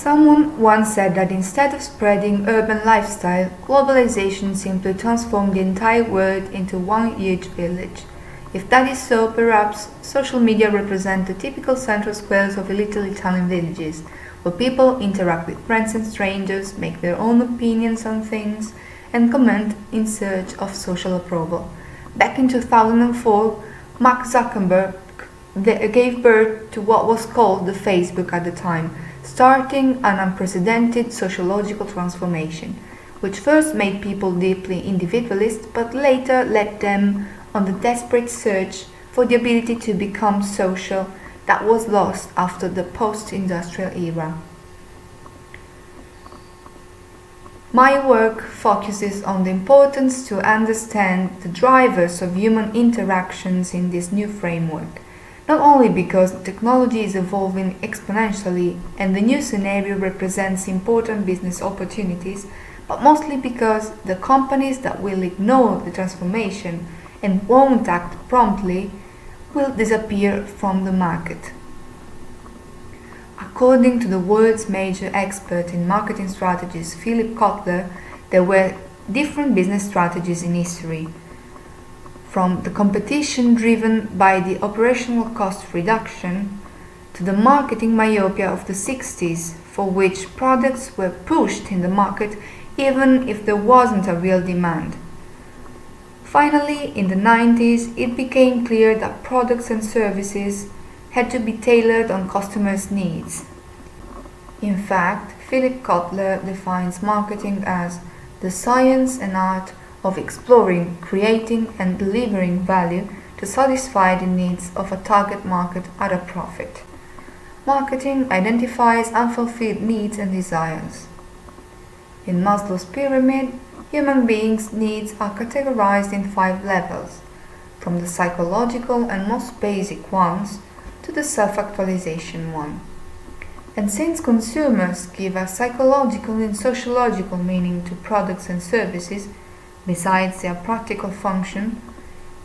Someone once said that instead of spreading urban lifestyle, globalization simply transformed the entire world into one huge village. If that is so, perhaps social media represent the typical central squares of little Italian villages, where people interact with friends and strangers, make their own opinions on things, and comment in search of social approval. Back in 2004, Mark Zuckerberg gave birth to what was called the Facebook at the time, starting an unprecedented sociological transformation, which first made people deeply individualist but later led them on the desperate search for the ability to become social that was lost after the post-industrial era. My work focuses on the importance to understand the drivers of human interactions in this new framework, not only because technology is evolving exponentially and the new scenario represents important business opportunities, but mostly because the companies that will ignore the transformation and won't act promptly will disappear from the market. According to the world's major expert in marketing strategies, Philip Kotler, there were different business strategies in history, from the competition driven by the operational cost reduction to the marketing myopia of the 60s, for which products were pushed in the market even if there wasn't a real demand. Finally, in the 90s, it became clear that products and services had to be tailored on customers' needs. In fact, Philip Kotler defines marketing as the science and art of exploring, creating, and delivering value to satisfy the needs of a target market at a profit. Marketing identifies unfulfilled needs and desires. In Maslow's pyramid, human beings' needs are categorized in 5 levels, from the psychological and most basic ones to the self-actualization one. And since consumers give a psychological and sociological meaning to products and services, besides their practical function,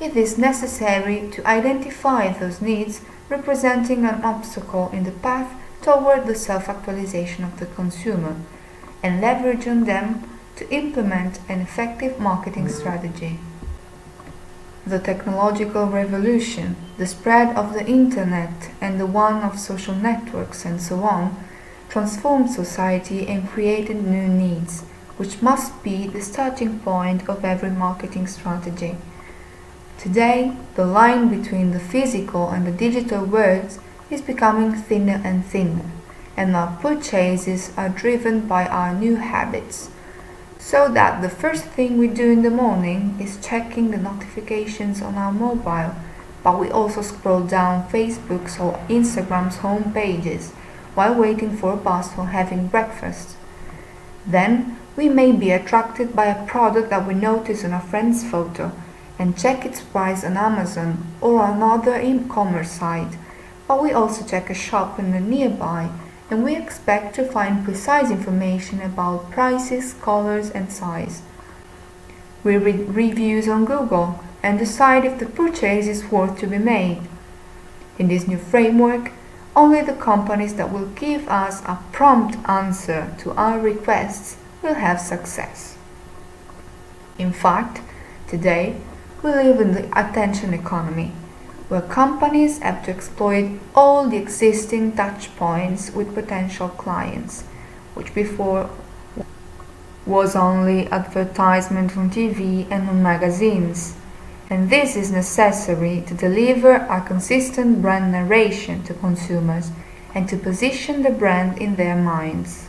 it is necessary to identify those needs representing an obstacle in the path toward the self-actualization of the consumer, and leverage on them to implement an effective marketing strategy. The technological revolution, the spread of the internet and the one of social networks and so on, transformed society and created new needs, which must be the starting point of every marketing strategy. Today, the line between the physical and the digital worlds is becoming thinner and thinner, and our purchases are driven by our new habits, so that the first thing we do in the morning is checking the notifications on our mobile, but we also scroll down Facebook's or Instagram's home pages while waiting for a bus or having breakfast. Then we may be attracted by a product that we notice on a friend's photo and check its price on Amazon or another e-commerce site, but we also check a shop in the nearby and we expect to find precise information about prices, colors and size. We read reviews on Google and decide if the purchase is worth to be made. In this new framework, only the companies that will give us a prompt answer to our requests will have success. In fact, today we live in the attention economy, where companies have to exploit all the existing touch points with potential clients, which before was only advertisement on TV and on magazines. And this is necessary to deliver a consistent brand narration to consumers and to position the brand in their minds.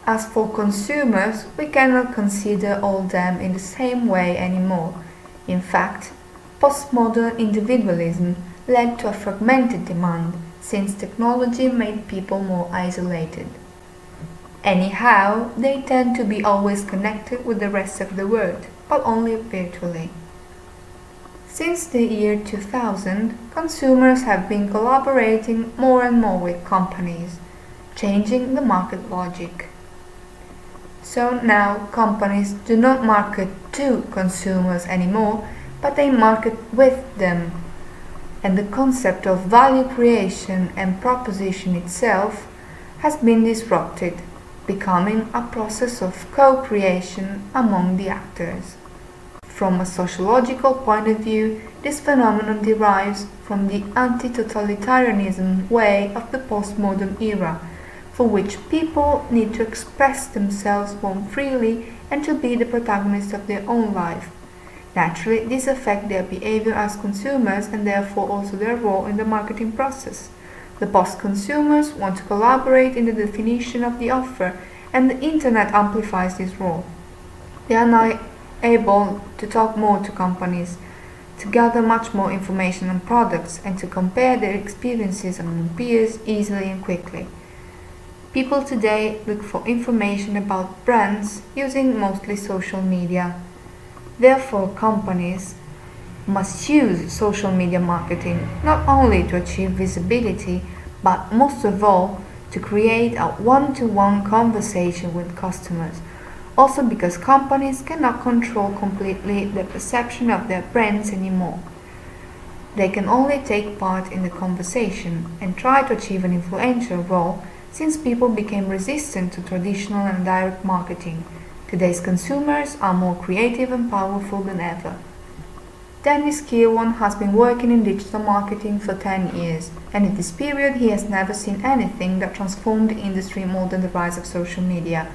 As for consumers, we cannot consider all them in the same way anymore. In fact, postmodern individualism led to a fragmented demand, since technology made people more isolated. Anyhow, they tend to be always connected with the rest of the world, but only virtually. Since the year 2000, consumers have been collaborating more and more with companies, changing the market logic. So now companies do not market to consumers anymore, but they market with them. And the concept of value creation and proposition itself has been disrupted becoming a process of co-creation among the actors. From a sociological point of view, this phenomenon derives from the anti-totalitarianism way of the postmodern era, for which people need to express themselves more freely and to be the protagonists of their own life. Naturally, this affects their behavior as consumers and therefore also their role in the marketing process. The post-consumers want to collaborate in the definition of the offer, and the internet amplifies this role. They are now able to talk more to companies, to gather much more information on products, and to compare their experiences among peers easily and quickly. People today look for information about brands using mostly social media. Therefore, companies must use social media marketing not only to achieve visibility, but most of all to create a one-to-one conversation with customers. Also because companies cannot control completely the perception of their brands anymore. They can only take part in the conversation and try to achieve an influential role since people became resistant to traditional and direct marketing. Today's consumers are more creative and powerful than ever. Dennis Kirwan has been working in digital marketing for 10 years, and in this period he has never seen anything that transformed the industry more than the rise of social media.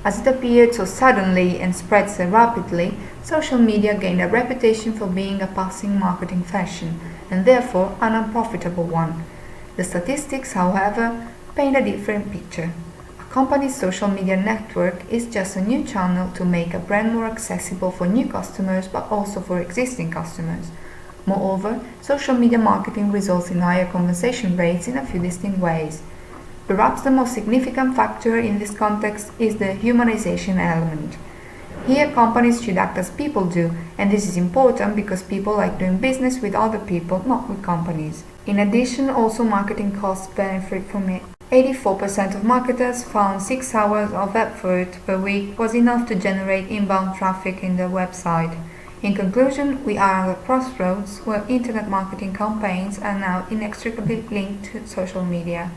As it appeared so suddenly and spread so rapidly, social media gained a reputation for being a passing marketing fashion, and therefore an unprofitable one. The statistics, however, paint a different picture. A company's social media network is just a new channel to make a brand more accessible for new customers but also for existing customers. Moreover, social media marketing results in higher conversion rates in a few distinct ways. Perhaps the most significant factor in this context is the humanization element. Here, companies should act as people do, and this is important because people like doing business with other people, not with companies. In addition, also marketing costs benefit from it. 84% of marketers found 6 hours of effort per week was enough to generate inbound traffic in their website. In conclusion, we are at a crossroads where internet marketing campaigns are now inextricably linked to social media.